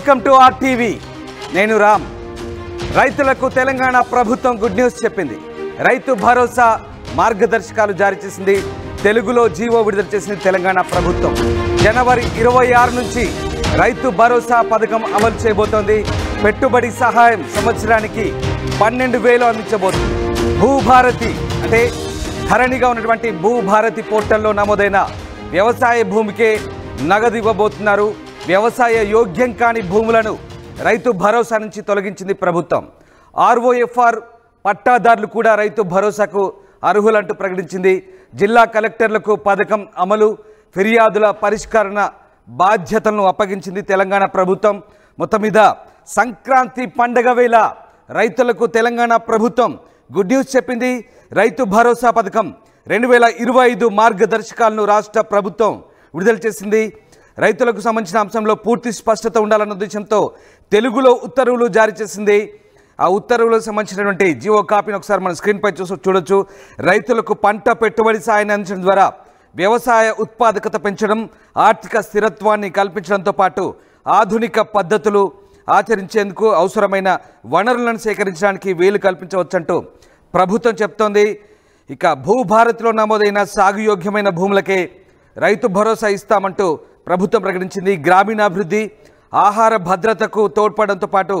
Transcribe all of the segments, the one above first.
Welcome to RTV. నేను రామ్. రైతులకు తెలంగాణ ప్రభుత్వం గుడ్ న్యూస్ చెప్పింది. రైతు భరోసా మార్గదర్శకాలు జారీ చేసింది. తెలుగులో జీవో విడుదల చేసింది తెలంగాణ ప్రభుత్వం. జనవరి 26 నుంచి రైతు భరోసా పథకం అమలు చేయబోతోంది. పెట్టుబడి సహాయం సంవత్సరానికి 12,000 అందించబోతుంది. భూభారతి అంటే ధరణిగా ఉన్నటువంటి భూభారతి పోర్టల్లో నమోదైన వ్యవసాయ భూమికే నగదు ఇవ్వబోతున్నారు. వ్యవసాయ యోగ్యం కాని భూములను రైతు భరోసా నుంచి తొలగించింది ప్రభుత్వం. ఆర్ఓఎఫ్ఆర్ పట్టాదారులు కూడా రైతు భరోసాకు అర్హులంటూ ప్రకటించింది. జిల్లా కలెక్టర్లకు పథకం అమలు, ఫిర్యాదుల పరిష్కరణ బాధ్యతలను అప్పగించింది తెలంగాణ ప్రభుత్వం. మొత్తం మీద సంక్రాంతి పండగ వేళ రైతులకు తెలంగాణ ప్రభుత్వం గుడ్ న్యూస్ చెప్పింది. రైతు భరోసా పథకం 2025 మార్గదర్శకాలను రాష్ట్ర ప్రభుత్వం విడుదల చేసింది. రైతులకు సంబంధించిన అంశంలో పూర్తి స్పష్టత ఉండాలన్న ఉద్దేశంతో తెలుగులో ఉత్తర్వులు జారీ చేసింది. ఆ ఉత్తర్వులకు సంబంధించినటువంటి జీవో కాపీని ఒకసారి మన స్క్రీన్పై చూడొచ్చు. రైతులకు పంట పెట్టుబడి సాయాన్ని అందించడం ద్వారా వ్యవసాయ ఉత్పాదకత పెంచడం, ఆర్థిక స్థిరత్వాన్ని కల్పించడంతో పాటు ఆధునిక పద్ధతులు ఆచరించేందుకు అవసరమైన వనరులను సేకరించడానికి వీలు కల్పించవచ్చంటూ ప్రభుత్వం చెప్తోంది. ఇక భూభారతిలో నమోదైన సాగుయోగ్యమైన భూములకే రైతు భరోసా ఇస్తామంటూ ప్రభుత్వం ప్రకటించింది. గ్రామీణాభివృద్ధి, ఆహార భద్రతకు తోడ్పడంతో పాటు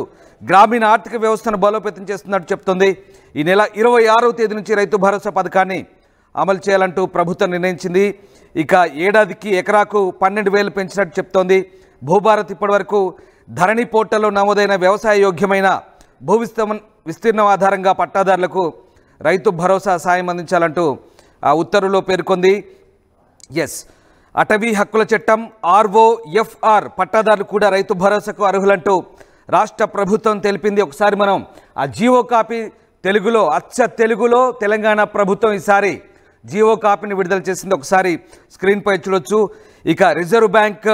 గ్రామీణ ఆర్థిక వ్యవస్థను బలోపేతం చేస్తున్నట్టు చెప్తోంది. ఈ నెల 26వ తేదీ నుంచి రైతు భరోసా పథకాన్ని అమలు చేయాలంటూ ప్రభుత్వం నిర్ణయించింది. ఇక ఏడాదికి ఎకరాకు 12,000 పెంచినట్టు చెప్తోంది. భూభారత్ ఇప్పటివరకు ధరణి పోర్టల్లో నమోదైన వ్యవసాయ యోగ్యమైన భూ విస్తీర్ణం ఆధారంగా పట్టాదారులకు రైతు భరోసా సాయం అందించాలంటూ ఆ ఉత్తర్వులో పేర్కొంది. అటవీ హక్కుల చట్టం, ఆర్ఓఎఫ్ఆర్ పట్టాదారులు కూడా రైతు భరోసాకు అర్హులంటూ రాష్ట్ర ప్రభుత్వం తెలిపింది. ఒకసారి మనం ఆ జీవో కాపీ తెలుగులో, అచ్చ తెలుగులో తెలంగాణ ప్రభుత్వం ఈసారి జీవో కాపీని విడుదల చేసింది. ఒకసారి స్క్రీన్పై చూడొచ్చు. ఇక రిజర్వ్ బ్యాంక్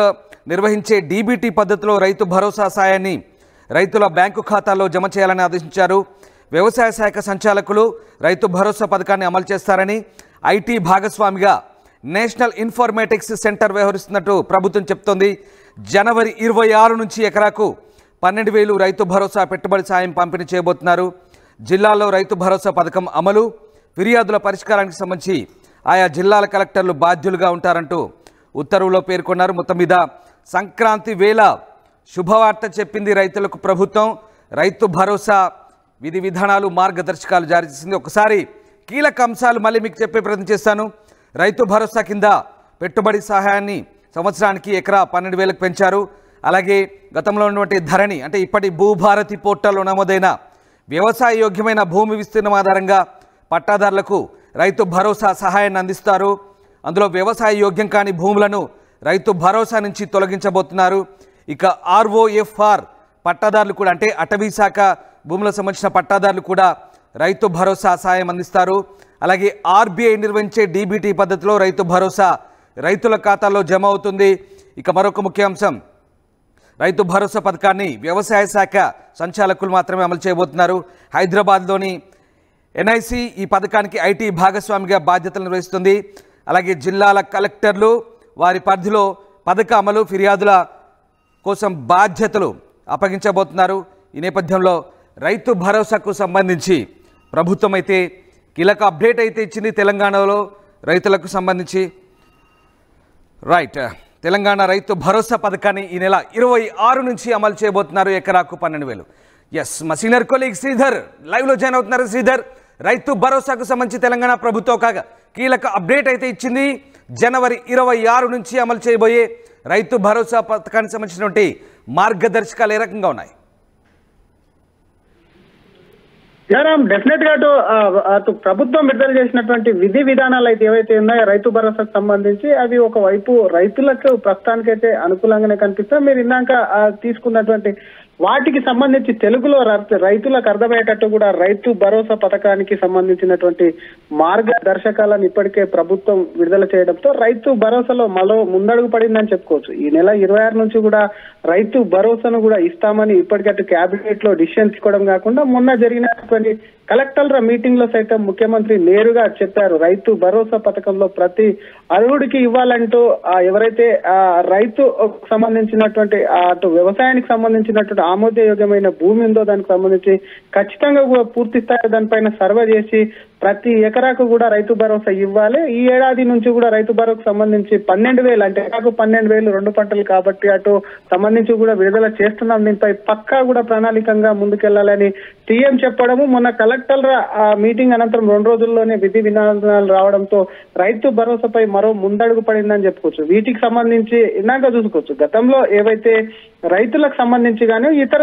నిర్వహించే డీబీటీ పద్ధతిలో రైతు భరోసా సాయాన్ని రైతుల బ్యాంకు ఖాతాల్లో జమ చేయాలని ఆదేశించారు. వ్యవసాయ శాఖ సంచాలకులు రైతు భరోసా పథకాన్ని అమలు చేస్తారని, ఐటీ భాగస్వామిగా నేషనల్ ఇన్ఫర్మేటిక్స్ సెంటర్ వ్యవహరిస్తున్నట్టు ప్రభుత్వం చెప్తోంది. జనవరి 26 నుంచి ఎకరాకు 12,000 రైతు భరోసా పెట్టుబడి సాయం పంపిణీ చేయబోతున్నారు. జిల్లాలో రైతు భరోసా పథకం అమలు, ఫిర్యాదుల పరిష్కారానికి సంబంధించి ఆయా జిల్లాల కలెక్టర్లు బాధ్యులుగా ఉంటారంటూ ఉత్తర్వులో పేర్కొన్నారు. మొత్తం మీద సంక్రాంతి వేళ శుభవార్త చెప్పింది రైతులకు ప్రభుత్వం. రైతు భరోసా విధి విధానాలు, మార్గదర్శకాలు జారీ చేసింది. ఒకసారి కీలక అంశాలు మళ్ళీ మీకు చెప్పే ప్రయత్నం చేస్తాను. రైతు భరోసా కింద పెట్టుబడి సహాయాన్ని సంవత్సరానికి ఎకరా 12,000కు పెంచారు. అలాగే గతంలో ఉన్నటువంటి ధరణి అంటే ఇప్పటి భూభారతి పోర్టల్లో నమోదైన వ్యవసాయ యోగ్యమైన భూమి విస్తీర్ణం ఆధారంగా పట్టాదారులకు రైతు భరోసా సహాయాన్ని అందిస్తారు. అందులో వ్యవసాయ యోగ్యం కాని భూములను రైతు భరోసా నుంచి తొలగించబోతున్నారు. ఇక ఆర్ఓఎఫ్ఆర్ పట్టాదారులు కూడా అంటే అటవీ శాఖ భూములకు సంబంధించిన పట్టాదారులు కూడా రైతు భరోసా సాయం అందిస్తారు. అలాగే ఆర్బీఐ నిర్వహించే డీబీటీ పద్ధతిలో రైతు భరోసా రైతుల ఖాతాల్లో జమ అవుతుంది. ఇక మరొక ముఖ్యాంశం, రైతు భరోసా పథకాన్ని వ్యవసాయ శాఖ సంచాలకులు మాత్రమే అమలు చేయబోతున్నారు. హైదరాబాద్లోని ఎన్ఐసి ఈ పథకానికి ఐటీ భాగస్వామిగా బాధ్యతలు నిర్వహిస్తుంది. అలాగే జిల్లాల కలెక్టర్లు వారి పరిధిలో పథక అమలు, ఫిర్యాదుల కోసం బాధ్యతలు అప్పగించబోతున్నారు. ఈ నేపథ్యంలో రైతు భరోసాకు సంబంధించి ప్రభుత్వం అయితే కీలక అప్డేట్ అయితే ఇచ్చింది తెలంగాణలో రైతులకు సంబంధించి. తెలంగాణ రైతు భరోసా పథకాన్ని ఈ నెల 26 నుంచి అమలు చేయబోతున్నారు. ఎకరాకు 12,000. మా సీనియర్ కొలీగ్ శ్రీధర్ లైవ్లో జాయిన్ అవుతున్నారు. శ్రీధర్, రైతు భరోసాకు సంబంధించి తెలంగాణ ప్రభుత్వం ఒక కీలక అప్డేట్ అయితే ఇచ్చింది. జనవరి 26 నుంచి అమలు చేయబోయే రైతు భరోసా పథకానికి సంబంధించినటువంటి మార్గదర్శకాలు ఏ రకంగా ఉన్నాయి? డెఫినెట్ గా అటు ప్రభుత్వం విడుదల చేసినటువంటి విధి విధానాలు అయితే ఏవైతే ఉన్నాయో రైతు భరోసాకు సంబంధించి అవి ఒకవైపు రైతులకు ప్రస్తుతానికైతే అనుకూలంగానే కనిపిస్తాయి. మీరు ఇందాక తీసుకున్నటువంటి వాటికి సంబంధించి తెలుగులో రైతులకు అర్థమయ్యేటట్టు కూడా రైతు భరోసా పథకానికి సంబంధించినటువంటి మార్గదర్శకాలను ఇప్పటికే ప్రభుత్వం విడుదల చేయడంతో రైతు భరోసాలో మరో ముందడుగు పడిందని చెప్పుకోవచ్చు. ఈ నెల 26 నుంచి కూడా రైతు భరోసాను కూడా ఇస్తామని ఇప్పటికట్టు కేబినెట్ లో డిసిషన్ తీసుకోవడం కాకుండా మొన్న జరిగినటువంటి కలెక్టర్ల మీటింగ్ లో సైతం ముఖ్యమంత్రి నేరుగా చెప్పారు, రైతు భరోసా పథకంలో ప్రతి అర్హుడికి ఇవ్వాలంటూ ఎవరైతే రైతు సంబంధించినటువంటి అటు వ్యవసాయానికి సంబంధించినటువంటి ఆమోదయోగ్యమైన భూమి ఉందో దానికి సంబంధించి ఖచ్చితంగా కూడా పూర్తి స్థాయి దానిపైన సర్వే చేసి ప్రతి ఎకరాకు కూడా రైతు భరోసా ఇవ్వాలి. ఈ ఏడాది నుంచి కూడా రైతు భరోసాకు సంబంధించి 12,000 అంటే ఎకరాకు 12,000 2 పంటలు కాబట్టి అటు సంబంధించి కూడా విడుదల చేస్తున్నాం. దీనిపై పక్కా కూడా ప్రణాళికంగా ముందుకెళ్లాలని సీఎం చెప్పడము, మొన్న కలెక్టర్ల మీటింగ్ అనంతరం 2 రోజుల్లోనే విధి విధానాలు రావడంతో రైతు భరోసాపై మరో ముందడుగు పడిందని చెప్పుకోవచ్చు. వీటికి సంబంధించి ఇందాక చూసుకోవచ్చు, గతంలో ఏవైతే రైతులకు సంబంధించి కానీ ఇతర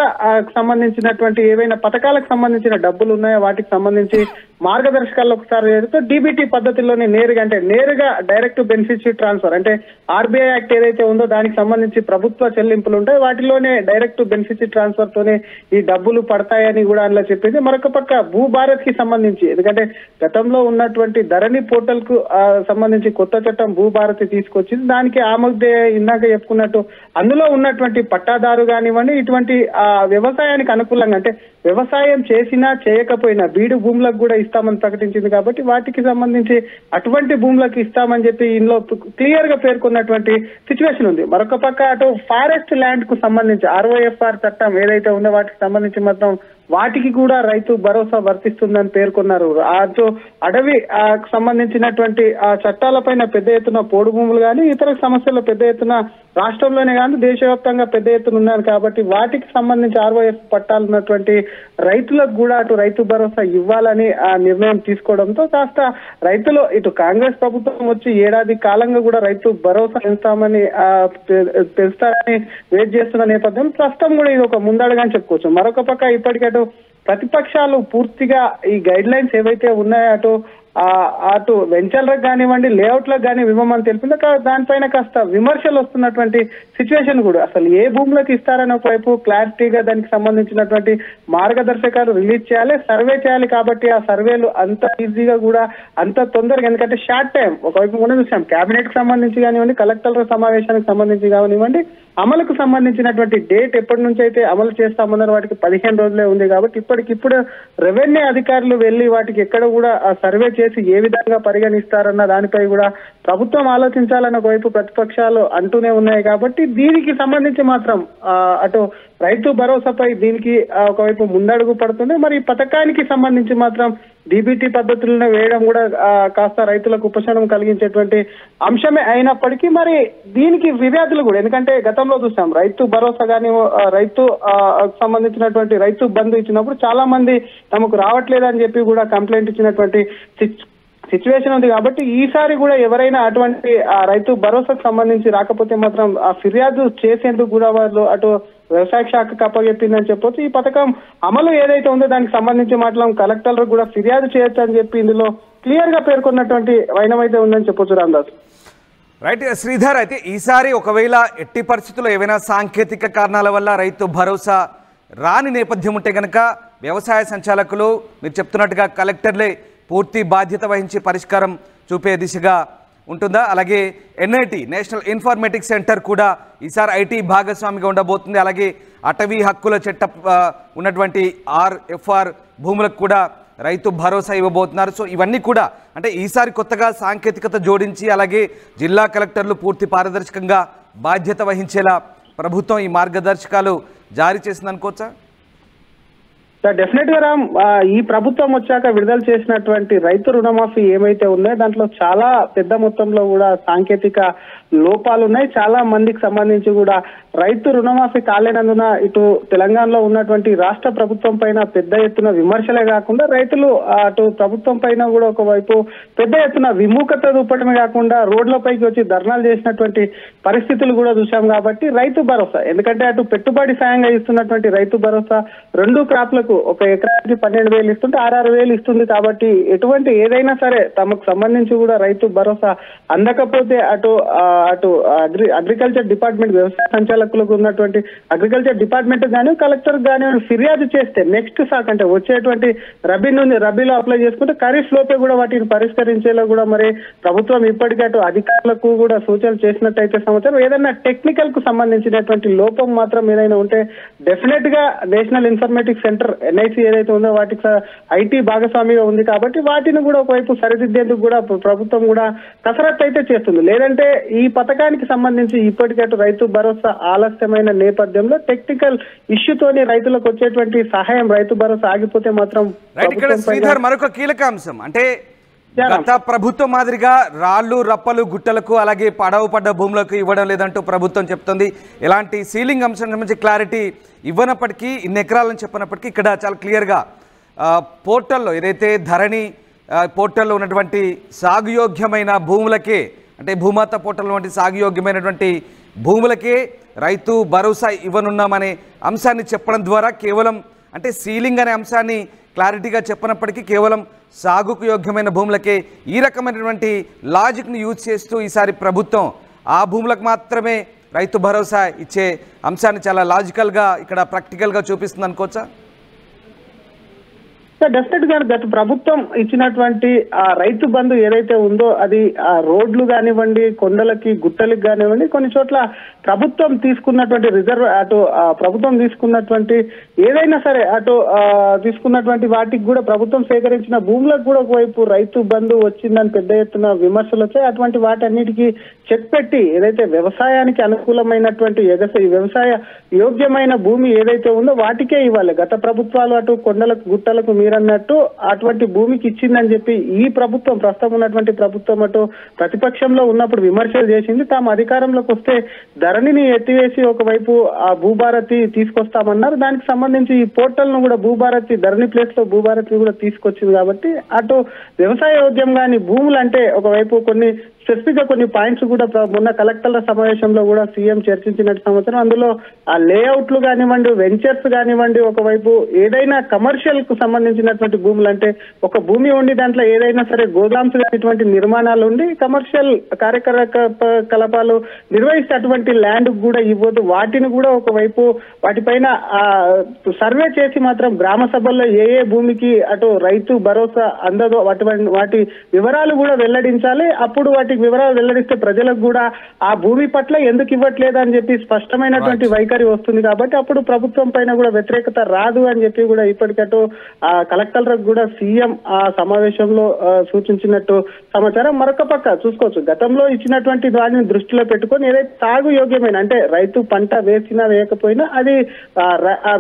సంబంధించినటువంటి ఏవైనా పథకాలకు సంబంధించిన డబ్బులు ఉన్నాయో వాటికి సంబంధించి మార్గదర్శకాల్లో ఒకసారి ఏదైతే డీబీటీ పద్ధతిలోనే నేరుగా డైరెక్ట్ బెనిఫిషరీ ట్రాన్స్ఫర్ అంటే ఆర్బీఐ యాక్ట్ ఏదైతే ఉందో దానికి సంబంధించి ప్రభుత్వ చెల్లింపులు ఉంటాయి, వాటిలోనే డైరెక్ట్ బెనిఫిషరీ ట్రాన్స్ఫర్ తోనే ఈ డబ్బులు పడతాయని కూడా అందులో చెప్పింది. మరొక పక్క భూభారత్ కి సంబంధించి, ఎందుకంటే గతంలో ఉన్నటువంటి ధరణి పోర్టల్ కు సంబంధించి కొత్త చట్టం భూభారత్ తీసుకొచ్చింది. దానికి ఆమోదే ఇందాక చెప్పుకున్నట్టు అందులో ఉన్నటువంటి పట్టాదారు కానివ్వండి, ఇటువంటి వ్యవసాయానికి అనుకూలంగా అంటే వ్యవసాయం చేసినా చేయకపోయినా బీడు భూములకు కూడా ఇస్తామని ప్రకటించింది. కాబట్టి వాటికి సంబంధించి అటువంటి భూములకు ఇస్తామని చెప్పి ఇందులో క్లియర్ గా పేర్కొన్నటువంటి సిచ్యువేషన్ ఉంది. మరొక పక్క అటు ఫారెస్ట్ ల్యాండ్ కు సంబంధించి ROFR చట్టం ఏదైతే ఉందో వాటికి సంబంధించి మాత్రం వాటికి కూడా రైతు భరోసా వర్తిస్తుందని పేర్కొన్నారు. అటు అడవి సంబంధించినటువంటి చట్టాలపైన పెద్ద ఎత్తున పోడు భూములు కానీ ఇతర సమస్యలు పెద్ద ఎత్తున రాష్ట్రంలోనే కానీ దేశవ్యాప్తంగా పెద్ద ఎత్తున ఉన్నారు. కాబట్టి వాటికి సంబంధించి ROF పట్టాలు ఉన్నటువంటి రైతులకు కూడా అటు రైతు భరోసా ఇవ్వాలని నిర్ణయం తీసుకోవడంతో కాస్త రైతులు ఇటు కాంగ్రెస్ ప్రభుత్వం వచ్చి ఏడాది కాలంగా కూడా రైతు భరోసా పెంచుతారని వెయిట్ చేస్తున్న నేపథ్యం ప్రస్తుతం కూడా ఇది ఒక ముందడుగా అని చెప్పుకోవచ్చు. మరొక పక్క ఇప్పటికీ ప్రతిపక్షాలు పూర్తిగా ఈ గైడ్ లైన్స్ ఏవైతే ఉన్నాయో అటు వెంచర్లకు కానివ్వండి లేఅవుట్లకు కానీ ఇవ్వమని తెలిపింది. దానిపైన కాస్త విమర్శలు వస్తున్నటువంటి సిచ్యువేషన్ కూడా, అసలు ఏ భూములకు ఇస్తారని ఒకవైపు క్లారిటీగా దానికి సంబంధించినటువంటి మార్గదర్శకాలు రిలీజ్ చేయాలి, సర్వే చేయాలి. కాబట్టి ఆ సర్వేలు అంత ఈజీగా కూడా అంత తొందరగా, ఎందుకంటే షార్ట్ టైం ఒకవైపు కూడా చూసాం కేబినెట్ కి సంబంధించి కానివ్వండి, కలెక్టర్ల సమావేశానికి సంబంధించి కానివ్వండి, అమలుకు సంబంధించినటువంటి డేట్ ఎప్పటి నుంచి అయితే అమలు చేస్తామన్నారు వాటికి 15 రోజులే ఉంది. కాబట్టి ఇప్పటికిప్పుడు రెవెన్యూ అధికారులు వెళ్లి వాటికి ఎక్కడ కూడా సర్వే చేసి ఏ విధంగా పరిగణిస్తారన్న దానిపై కూడా ప్రభుత్వం ఆలోచించాలన్న ఒకవైపు ప్రతిపక్షాలు అంటూనే ఉన్నాయి. కాబట్టి దీనికి సంబంధించి మాత్రం అటు రైతు భరోసాపై దీనికి ఒకవైపు ముందడుగు పడుతుంది. మరి ఈ పథకానికి సంబంధించి మాత్రం డీబీటీ పద్ధతులను వేయడం కూడా కాస్త రైతులకు ఉపశమనం కలిగించేటువంటి అంశమే అయినప్పటికీ మరి దీనికి ఫిర్యాదులు కూడా, ఎందుకంటే గతంలో చూసాం రైతు భరోసా కానీ రైతు సంబంధించినటువంటి రైతు బంధు ఇచ్చినప్పుడు చాలా మంది తమకు రావట్లేదని చెప్పి కూడా కంప్లైంట్ ఇచ్చినటువంటి సిచ్యువేషన్ ఉంది. కాబట్టి ఈసారి కూడా ఎవరైనా అటువంటి రైతు భరోసాకు సంబంధించి రాకపోతే మాత్రం ఆ ఫిర్యాదు చేసేందుకు కూడా వాళ్ళు అటు వ్యవసాయ శాఖకు అప్పచెప్పిందని చెప్పొచ్చు. ఈ పథకం అమలు ఏదైతే ఉందో దానికి సంబంధించి మాత్రం కలెక్టర్లు కూడా ఫిర్యాదు చేయొచ్చు అని చెప్పి ఇందులో క్లియర్ గా పేర్కొన్నటువంటి వైనం అయితే ఉందని చెప్పొచ్చు. రామదాస్ రైట్ శ్రీధర్, అయితే ఈసారి ఒకవేళ ఎట్టి పరిస్థితుల్లో ఏవైనా సాంకేతిక కారణాల వల్ల రైతు భరోసా రాని నేపథ్యం ఉంటే కనుక వ్యవసాయ సంచాలకులు మీరు చెప్తున్నట్టుగా కలెక్టర్లే పూర్తి బాధ్యత వహించి పరిష్కారం చూపే దిశగా ఉంటుందా? అలాగే NIT నేషనల్ ఇన్ఫర్మేటిక్స్ సెంటర్ కూడా ఈసారి ఐటీ భాగస్వామిగా ఉండబోతుంది. అలాగే అటవీ హక్కుల చట్టం ఉన్నటువంటి RFR భూములకు కూడా రైతు భరోసా ఇవ్వబోతున్నారు. సో ఇవన్నీ కూడా అంటే ఈసారి కొత్తగా సాంకేతికత జోడించి అలాగే జిల్లా కలెక్టర్లు పూర్తి పారదర్శకంగా బాధ్యత వహించేలా ప్రభుత్వం ఈ మార్గదర్శకాలు జారీ చేసింది అనుకోవచ్చా? డెఫినెట్ గా రామ్, ఈ ప్రభుత్వం వచ్చాక విడుదల చేసినటువంటి రైతు రుణమాఫీ ఏమైతే ఉందో దాంట్లో చాలా పెద్ద మొత్తంలో కూడా సాంకేతిక లోపాలు ఉన్నాయి. చాలా మందికి సంబంధించి కూడా రైతు రుణమాఫీ కాలేనందున ఇటు తెలంగాణలో ఉన్నటువంటి రాష్ట్ర ప్రభుత్వం పైన పెద్ద ఎత్తున విమర్శలే కాకుండా రైతులు అటు ప్రభుత్వం పైన కూడా ఒకవైపు పెద్ద ఎత్తున విముఖత చూపడమే కాకుండా రోడ్లపైకి వచ్చి ధర్నాలు చేసినటువంటి పరిస్థితులు కూడా చూసాం. కాబట్టి రైతు భరోసా, ఎందుకంటే అటు పెట్టుబడి సాయంగా ఇస్తున్నటువంటి రైతు భరోసా 2 క్రాప్లకు ఒక ఎకరానికి 12,000 ఇస్తుంటే 6,000 ఇస్తుంది. కాబట్టి ఎటువంటి ఏదైనా సరే తమకు సంబంధించి కూడా రైతు భరోసా అందకపోతే అటు అగ్రికల్చర్ డిపార్ట్మెంట్ వ్యవసాయ సంచాలకులకు ఉన్నటువంటి అగ్రికల్చర్ డిపార్ట్మెంట్ కానీ కలెక్టర్ కానీ ఫిర్యాదు చేస్తే నెక్స్ట్ సాక్ అంటే వచ్చేటువంటి రబీలో అప్లై చేసుకుంటే ఖరీఫ్ లోపే కూడా వాటిని పరిష్కరించేలా కూడా మరి ప్రభుత్వం ఇప్పటికే అటు అధికారులకు కూడా సూచనలు చేసినట్టయితే సమాచారం. ఏదైనా టెక్నికల్ కు సంబంధించినటువంటి లోపం మాత్రం ఏదైనా ఉంటే డెఫినెట్ గా నేషనల్ ఇన్ఫర్మేటిక్స్ సెంటర్ ఎన్ఐసి ఏదైతే ఉందో వాటికి ఐటీ భాగస్వామిగా ఉంది కాబట్టి వాటిని కూడా ఒకవైపు సరిదిద్దేందుకు కూడా ప్రభుత్వం కూడా కసరత్తు అయితే చేస్తుంది. లేదంటే ఈ పథకానికి సంబంధించి ఇప్పటికే రైతు భరోసా ఆలస్యమైన నేపథ్యంలో టెక్నికల్ ఇష్యూతోని రైతులకు వచ్చేటువంటి సహాయం రైతు భరోసా ఆగిపోతే మాత్రం శ్రీధర్ మరొక కీలక అంశం అంటే గత ప్రభుత్వం మాదిరిగా రాళ్లు రప్పలు గుట్టలకు అలాగే పడవ పడ్డ భూములకు ఇవ్వడం లేదంటూ ప్రభుత్వం చెప్తుంది. ఎలాంటి సీలింగ్ అంశం సంబంధించి క్లారిటీ ఇవ్వనప్పటికీ ఇన్ని ఎకరాలని చెప్పినప్పటికీ ఇక్కడ చాలా క్లియర్గా పోర్టల్లో ఏదైతే ధరణి పోర్టల్లో ఉన్నటువంటి సాగుయోగ్యమైన భూములకే అంటే భూమాత పోర్టల్ వంటి సాగుయోగ్యమైనటువంటి భూములకే రైతు భరోసా ఇవ్వనున్నామనే అంశాన్ని చెప్పడం ద్వారా కేవలం అంటే సీలింగ్ అనే అంశాన్ని క్లారిటీగా చెప్పనప్పటికీ కేవలం సాగుకు యోగ్యమైన భూములకే ఈ రకమైనటువంటి లాజిక్ని యూజ్ చేస్తూ ఈసారి ప్రభుత్వం ఆ భూములకు మాత్రమే రైతు భరోసా ఇచ్చే అంశాన్ని చాలా లాజికల్గా ఇక్కడ ప్రాక్టికల్గా చూపిస్తుంది అనుకోవచ్చా? డెఫినెట్ గా గత ప్రభుత్వం ఇచ్చినటువంటి ఆ రైతు బంధు ఏదైతే ఉందో అది ఆ రోడ్లు కానివ్వండి, కొండలకి గుట్టలకి కానివ్వండి, కొన్ని చోట్ల ప్రభుత్వం తీసుకున్నటువంటి రిజర్వ్ అటు ప్రభుత్వం తీసుకున్నటువంటి ఏదైనా సరే అటు తీసుకున్నటువంటి వాటికి కూడా ప్రభుత్వం సేకరించిన భూములకు కూడా ఒకవైపు రైతు బంధు వచ్చిందని పెద్ద ఎత్తున విమర్శలు వచ్చాయి. అటువంటి వాటన్నిటికీ చెక్ పెట్టి ఏదైతే వ్యవసాయానికి అనుకూలమైనటువంటి వ్యవసాయ యోగ్యమైన భూమి ఏదైతే ఉందో వాటికే ఇవ్వాలి. గత ప్రభుత్వాలు అటు కొండలకు గుట్టలకు మీరన్నట్టు అటువంటి భూమికి ఇచ్చిందని చెప్పి ఈ ప్రభుత్వం ప్రస్తుతం ఉన్నటువంటి ప్రభుత్వం అటు ప్రతిపక్షంలో ఉన్నప్పుడు విమర్శలు చేసింది. తాము అధికారంలోకి వస్తే ధరణిని ఎత్తివేసి ఒకవైపు ఆ భూభారతి తీసుకొస్తామన్నారు. దానికి సంబంధించి ఈ పోర్టల్ ను కూడా భూభారతి ధరణి ప్లేస్ లో భూభారతిని కూడా తీసుకొచ్చింది. కాబట్టి అటు వ్యవసాయ యోగ్యం కానీ భూములు అంటే ఒకవైపు కొన్ని స్పెసిఫిక్ గా కొన్ని పాయింట్స్ కూడా మొన్న కలెక్టర్ల సమావేశంలో కూడా సీఎం చర్చించినట్టు సమాచారం. అందులో ఆ లేఅవుట్లు కానివ్వండి, వెంచర్స్ కానివ్వండి, ఒకవైపు ఏదైనా కమర్షియల్ కు సంబంధించినటువంటి భూములు అంటే ఒక భూమి ఉండి దాంట్లో ఏదైనా సరే గోదామ్స్ ఇటువంటి నిర్మాణాలు ఉండి కమర్షియల్ కార్యకలాపాలు నిర్వహిస్తే అటువంటి ల్యాండ్ కూడా ఇవ్వదు. వాటిని కూడా ఒకవైపు వాటిపైన సర్వే చేసి మాత్రం గ్రామ సభల్లో ఏ భూమికి అటు రైతు భరోసా అందదో వాటి వివరాలు కూడా వెల్లడించాలి. అప్పుడు వాటి వివరాలు వెల్లడిస్తే ప్రజలకు కూడా ఆ భూమి పట్ల ఎందుకు ఇవ్వట్లేదు అని చెప్పి స్పష్టమైనటువంటి వైఖరి వస్తుంది. కాబట్టి అప్పుడు ప్రభుత్వం పైన కూడా వ్యతిరేకత రాదు అని చెప్పి కూడా ఇప్పటికటు కలెక్టర్లకు కూడా సీఎం ఆ సమావేశంలో సూచించినట్టు సమాచారం. మరొక పక్క చూసుకోవచ్చు, గతంలో ఇచ్చినటువంటి దానిని దృష్టిలో పెట్టుకొని ఏదైతే సాగు యోగ్యమైన అంటే రైతు పంట వేసినా వేయకపోయినా అది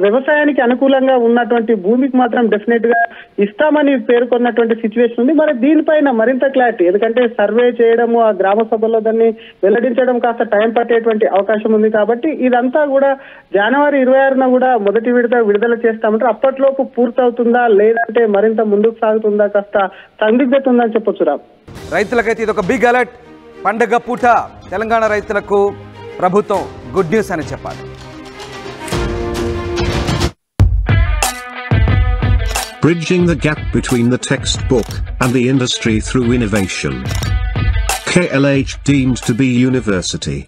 వ్యవసాయానికి అనుకూలంగా ఉన్నటువంటి భూమికి మాత్రం డెఫినెట్ గా ఇస్తామని పేర్కొన్నటువంటి సిచ్యువేషన్ ఉంది. మరి దీనిపైన మరింత క్లారిటీ, ఎందుకంటే సర్వే చేయడము ఆ గ్రామ సభలో దాన్ని వెల్లడించడం కాస్త టైం పట్టేటువంటి అవకాశం ఉంది. కాబట్టి ఇదంతా కూడా జనవరి 26న కూడా మొదటి విడుదల చేస్తామంటారు. అప్పట్లోపు పూర్తవుతుందా లేదంటే మరింత ముందుకు సాగుతుందా కాస్త సందిగ్ధత ఉందని చెప్పొచ్చు. రైతులకైతే ఇది ఒక బిగ్ అలర్ట్. పండగ పూట తెలంగాణ రైతులకు ప్రభుత్వం గుడ్ న్యూస్ అని చెప్పాలి. Bridging the gap between the textbook and the industry through innovation. KLH deemed to be university.